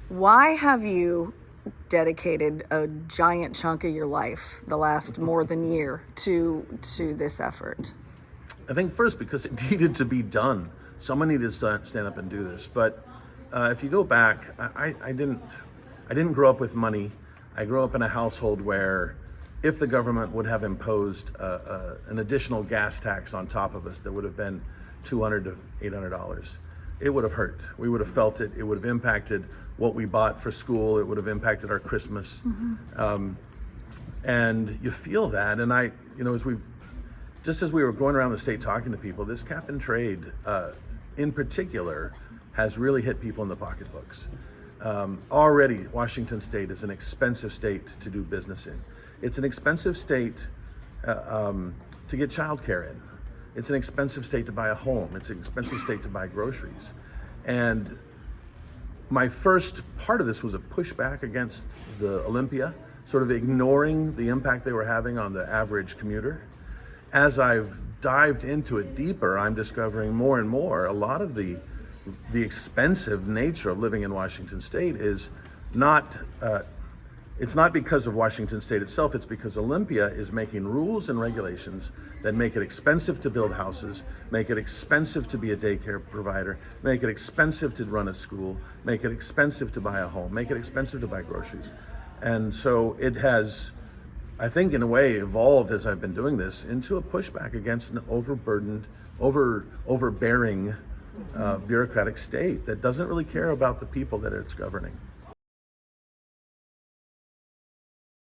Why have you dedicated a giant chunk of your life, the last more than year, to this effort? I think first because it needed to be done. Someone needed to stand up and do this. But if you go back, I didn't grow up with money. I grew up in a household where if the government would have imposed an additional gas tax on top of us that would have been $200 to $800, it would have hurt. We would have felt it. It would have impacted what we bought for school. It would have impacted our Christmas. And you feel that. And just as we were going around the state talking to people, this cap and trade in particular has really hit people in the pocketbooks. Already, Washington State is an expensive state to do business in. It's an expensive state to get childcare in. It's an expensive state to buy a home. It's an expensive state to buy groceries. And my first part of this was a pushback against the Olympia, sort of ignoring the impact they were having on the average commuter. As I've dived into it deeper, I'm discovering more and more a lot of the expensive nature of living in Washington State is not, it's not because of Washington State itself, it's because Olympia is making rules and regulations that make it expensive to build houses, make it expensive to be a daycare provider, make it expensive to run a school, make it expensive to buy a home, make it expensive to buy groceries. And so it has, I think in a way, evolved as I've been doing this into a pushback against an overburdened, overbearing bureaucratic state that doesn't really care about the people that it's governing.